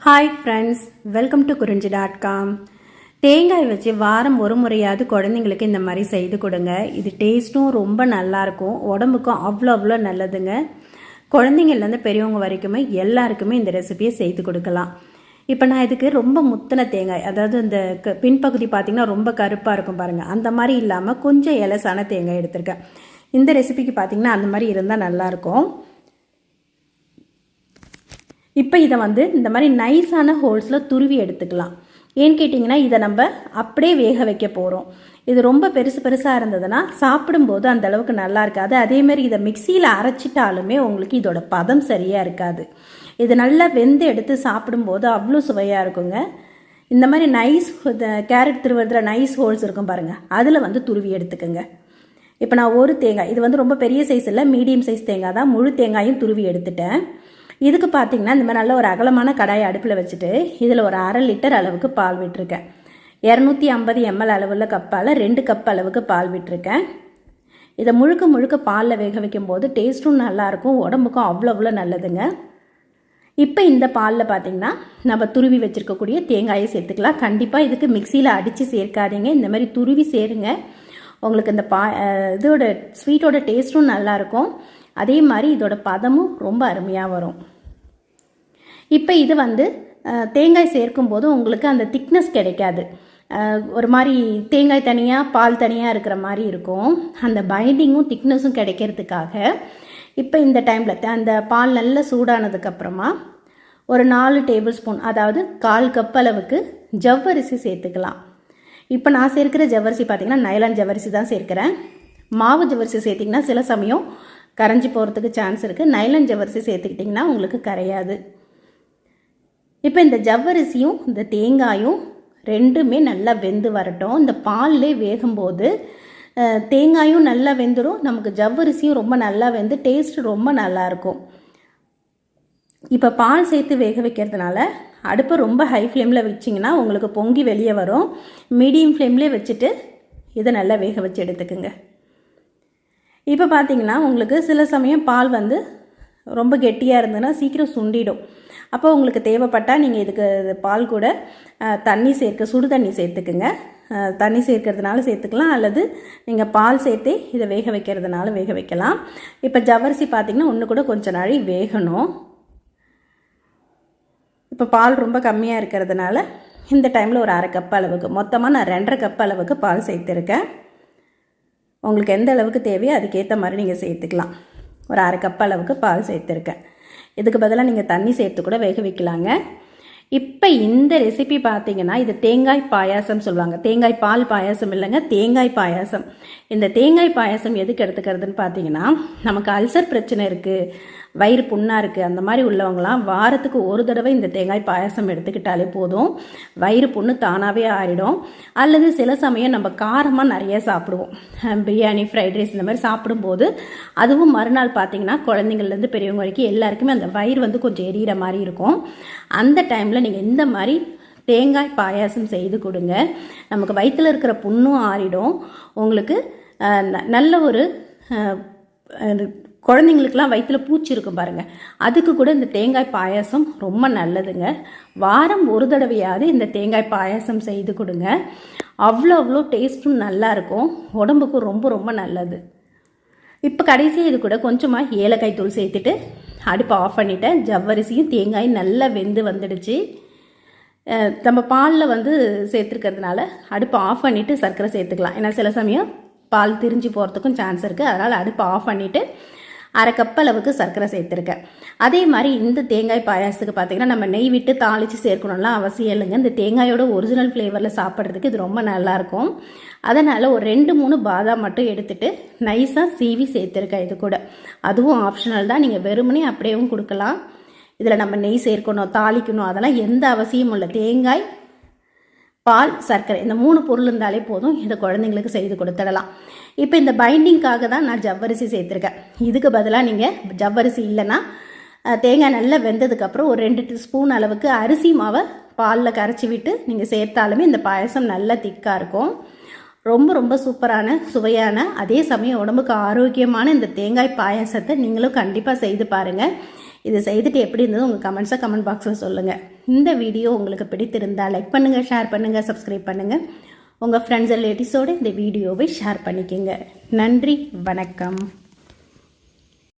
Hi friends, welcome to குறிஞ்சி.com. தேங்காய் வச்சு வாரம் ஒரு முறையாவது குழந்தைங்களுக்கு இந்த மாதிரி செய்து கொடுங்க. இது டேஸ்ட்டும் ரொம்ப நல்லாயிருக்கும், உடம்புக்கும் அவ்வளோ நல்லதுங்க. குழந்தைங்கள்லேருந்து பெரியவங்க வரைக்குமே எல்லாருக்குமே இந்த ரெசிபியை செய்து கொடுக்கலாம். இப்போ நான் இதுக்கு ரொம்ப முத்தின தேங்காய், அதாவது இந்த பின்பகுதி பார்த்திங்கன்னா ரொம்ப கருப்பாக இருக்கும் பாருங்கள், அந்த மாதிரி இல்லாமல் கொஞ்சம் இலசான தேங்காய் எடுத்திருக்கேன். இந்த ரெசிபிக்கு பார்த்திங்கன்னா அந்த மாதிரி இருந்தால் நல்லாயிருக்கும். இப்போ இதை இந்த மாதிரி நைஸான ஹோல்ஸில் துருவி எடுத்துக்கலாம். ஏன்னு கேட்டிங்கன்னா இதை நம்ம அப்படியே வேக வைக்க போகிறோம். இது ரொம்ப பெருசாக இருந்ததுன்னா சாப்பிடும்போது அந்த அளவுக்கு நல்லா இருக்காது. அதேமாரி இதை மிக்சியில் அரைச்சிட்டாலுமே உங்களுக்கு இதோட பதம் சரியாக இருக்காது. இது நல்லா வெந்து எடுத்து சாப்பிடும்போது அவ்வளோ சுவையாக இருக்குங்க. இந்த மாதிரி நைஸ் கேரட் திருவறதுல நைஸ் ஹோல்ஸ் இருக்கும் பாருங்கள், அதில் துருவி எடுத்துக்கோங்க. இப்போ நான் ஒரு தேங்காய், இது ரொம்ப பெரிய சைஸ் இல்லை, மீடியம் சைஸ் தேங்காய் தான், முழு தேங்காயும் துருவி எடுத்துட்டேன். இதுக்கு பார்த்திங்கன்னா இந்த மாதிரி நல்ல ஒரு அகலமான கடாயை அடுப்பில் வச்சுட்டு இதில் ஒரு 1/2 லிட்டர் அளவுக்கு பால் விட்டுருக்கேன். 250 ml அளவுள்ள கப்பால் 2 கப் அளவுக்கு பால் விட்டுருக்கேன். இதை முழுக்க பாலில் வேக வைக்கும் போது டேஸ்ட்டும் நல்லாயிருக்கும், உடம்புக்கும் அவ்வளோ நல்லதுங்க. இப்போ இந்த பாலில் பார்த்திங்கன்னா நம்ம துருவி வச்சுருக்கக்கூடிய தேங்காயை சேர்த்துக்கலாம். கண்டிப்பாக இதுக்கு மிக்சியில் அடித்து சேர்க்காதீங்க, இந்த மாதிரி துருவி சேருங்க. உங்களுக்கு இந்த இதோட ஸ்வீட்டோட டேஸ்ட்டும் நல்லாயிருக்கும், அதே மாதிரி இதோட பதமும் ரொம்ப அருமையாக வரும். இப்போ இது தேங்காய் சேர்க்கும்போது உங்களுக்கு அந்த திக்னஸ் கிடைக்காது, ஒரு மாதிரி தேங்காய் தனியாக பால் தனியாக இருக்கிற மாதிரி இருக்கும். அந்த பைண்டிங்கும் திக்னஸும் கிடைக்கிறதுக்காக இப்போ இந்த டைமில் அந்த பால் நல்லா சூடானதுக்கப்புறமா ஒரு 4 டேபிள் ஸ்பூன், அதாவது 1/4 கப் அளவுக்கு ஜவ்வரிசி சேர்த்துக்கலாம். இப்போ நான் சேர்க்கிற ஜவ்வரிசி பார்த்திங்கன்னா நைலான் ஜவ்வரிசி தான் சேர்க்குறேன். மாவு ஜவ்வரிசி சேர்த்திங்கன்னா சில சமயம் கரைஞ்சி போகிறதுக்கு சான்ஸ் இருக்குது. நைலான் ஜவ்வரிசி சேர்த்துக்கிட்டிங்கன்னா உங்களுக்கு கரையாது. இப்போ இந்த ஜவ்வரிசியும் இந்த தேங்காயும் ரெண்டுமே நல்லா வெந்து வரட்டும். இந்த பால்லே வேகும்போது தேங்காயும் நல்லா வெந்துடும், நமக்கு ஜவ்வரிசியும் ரொம்ப நல்லா வெந்து டேஸ்ட் ரொம்ப நல்லாயிருக்கும். இப்போ பால் சேர்த்து வேக வைக்கிறதுனால அடுப்பை ரொம்ப ஹை ஃப்ளேமில் வச்சிங்கன்னா உங்களுக்கு பொங்கி வெளியே வரும். மீடியம் ஃப்ளேம்லேயே வச்சுட்டு இதை நல்லா வேக வச்சு எடுத்துக்குங்க. இப்போ பார்த்திங்கன்னா உங்களுக்கு சில சமயம் பால் ரொம்ப கெட்டியாக இருந்ததுன்னா சீக்கிரம் சுண்டிடும். அப்போ உங்களுக்கு தேவைப்பட்டால் நீங்கள் இதுக்கு பால் கூட தண்ணி சுடு தண்ணி சேர்த்துக்குங்க. தண்ணி சேர்க்கறதுனால சேர்த்துக்கலாம், அல்லது நீங்கள் பால் சேர்த்தே இதை வேக வைக்கிறதுனால வேக வைக்கலாம். இப்போ ஜவ்வரிசி பார்த்திங்கன்னா ஒன்று கூட கொஞ்சம் நாளை வேகணும். இப்போ பால் ரொம்ப கம்மியாக இருக்கிறதுனால இந்த டைமில் ஒரு 1/2 கப் அளவுக்கு, மொத்தமாக நான் 2.5 கப் அளவுக்கு பால் சேர்த்துருக்கேன். உங்களுக்கு எந்த அளவுக்கு தேவையோ அதுக்கேற்ற மாதிரி நீங்கள் சேர்த்துக்கலாம். ஒரு 1/2 கப் அளவுக்கு பால் சேர்த்துருக்கேன். இதுக்கு பதிலாக நீங்கள் தண்ணி சேர்த்து கூட வேக வைக்கலாங்க. இப்போ இந்த ரெசிபி பார்த்தீங்கன்னா இது தேங்காய் பாயாசம் சொல்லுவாங்க. தேங்காய் பால் பாயாசம் இல்லைங்க, தேங்காய் பாயாசம். இந்த தேங்காய் பாயாசம் எதுக்கு எடுத்துக்கிறதுன்னு பார்த்தீங்கன்னா, நமக்கு அல்சர் பிரச்சனை இருக்குது, வயிறு புண்ணாக இருக்குது, அந்த மாதிரி உள்ளவங்களாம் வாரத்துக்கு ஒரு தடவை இந்த தேங்காய் பாயாசம் எடுத்துக்கிட்டாலே போதும், வயிறு புண்ணு தானாகவே ஆறிடும். அல்லது சில சமயம் நம்ம காரமாக நிறைய சாப்பிடுவோம், பிரியாணி ஃப்ரைட் ரைஸ் இந்த மாதிரி சாப்பிடும்போது அதுவும் மறுநாள் பார்த்திங்கன்னா குழந்தைங்கள்லேருந்து பெரியவங்க வரைக்கும் எல்லாருக்குமே அந்த வயிறு கொஞ்சம் எரியிற மாதிரி இருக்கும். அந்த டைமில் நீங்கள் இந்த மாதிரி தேங்காய் பாயாசம் செய்து கொடுங்க. நமக்கு வயிற்றில் இருக்கிற புண்ணும் ஆறிடும். உங்களுக்கு நல்ல ஒரு குழந்தைங்களுக்கெல்லாம் வயிற்றில் பூச்சி இருக்கும் பாருங்கள், அதுக்கு கூட இந்த தேங்காய் பாயாசம் ரொம்ப நல்லதுங்க. வாரம் ஒரு தடவையாவது இந்த தேங்காய் பாயாசம் செய்து கொடுங்க. அவ்வளோ டேஸ்ட்டும் நல்லாயிருக்கும், உடம்புக்கும் ரொம்ப நல்லது. இப்போ கடைசியாக இது கூட கொஞ்சமாக ஏலக்காய் தூள் சேர்த்துட்டு அடுப்பை ஆஃப் பண்ணிவிட்டேன். ஜவ்வரிசியும் தேங்காயும் நல்லா வெந்து வந்துடுச்சு. நம்ம பாலில் சேர்த்துருக்கிறதுனால அடுப்பை ஆஃப் பண்ணிவிட்டு சர்க்கரை சேர்த்துக்கலாம். ஏன்னா சில சமயம் பால் திரிஞ்சு போகிறதுக்கும் சான்ஸ் இருக்குது. அதனால் அடுப்பை ஆஃப் பண்ணிவிட்டு 1/2 கப் அளவுக்கு சர்க்கரை சேர்த்துருக்கேன். அதே மாதிரி இந்த தேங்காய் பாயாசத்துக்கு பார்த்திங்கன்னா நம்ம நெய் விட்டு தாளித்து சேர்க்கணும்லாம் அவசியம் இல்லைங்க. இந்த தேங்காயோட ஒரிஜினல் ஃப்ளேவரில் சாப்பிட்றதுக்கு இது ரொம்ப நல்லாயிருக்கும். அதனால் ஒரு 2-3 பாதாம் மட்டும் எடுத்துகிட்டு நைஸாக சீவி சேர்த்துருக்கேன். இது கூட அதுவும் ஆப்ஷனல் தான், நீங்கள் வெறுமனே அப்படியேவும் கொடுக்கலாம். இதில் நம்ம நெய் சேர்க்கணும், தாளிக்கணும், அதெல்லாம் எந்த அவசியமும் இல்லை. தேங்காய், பால், சர்க்கரை இந்த 3 பொருள் இருந்தாலே போதும், இதை குழந்தைங்களுக்கு செய்து கொடுத்துடலாம். இப்போ இந்த பைண்டிங்காக தான் நான் ஜவ்வரிசி சேர்த்துருக்கேன். இதுக்கு பதிலாக நீங்கள் ஜவ்வரிசி இல்லைன்னா தேங்காய் நல்லா வெந்ததுக்கப்புறம் ஒரு 2 ஸ்பூன் அளவுக்கு அரிசி மாவை பாலில் கரைச்சி விட்டு நீங்கள் சேர்த்தாலுமே இந்த பாயசம் நல்லா திக்காக இருக்கும். ரொம்ப சூப்பரான சுவையான, அதே சமயம் உடம்புக்கு ஆரோக்கியமான இந்த தேங்காய் பாயாசத்தை நீங்களும் கண்டிப்பாக செய்து பாருங்கள். இது செய்துட்டு எப்படி இருந்தது உங்கள் கமெண்ட்ஸை கமெண்ட் பாக்ஸில் சொல்லுங்கள். இந்த வீடியோ உங்களுக்கு பிடித்திருந்தால் லைக் பண்ணுங்கள், ஷேர் பண்ணுங்கள், சப்ஸ்கிரைப் பண்ணுங்கள். உங்கள் ஃப்ரெண்ட்ஸ் ரிலேட்டிவ்ஸோடு இந்த வீடியோவை ஷேர் பண்ணிக்கோங்க. நன்றி, வணக்கம்.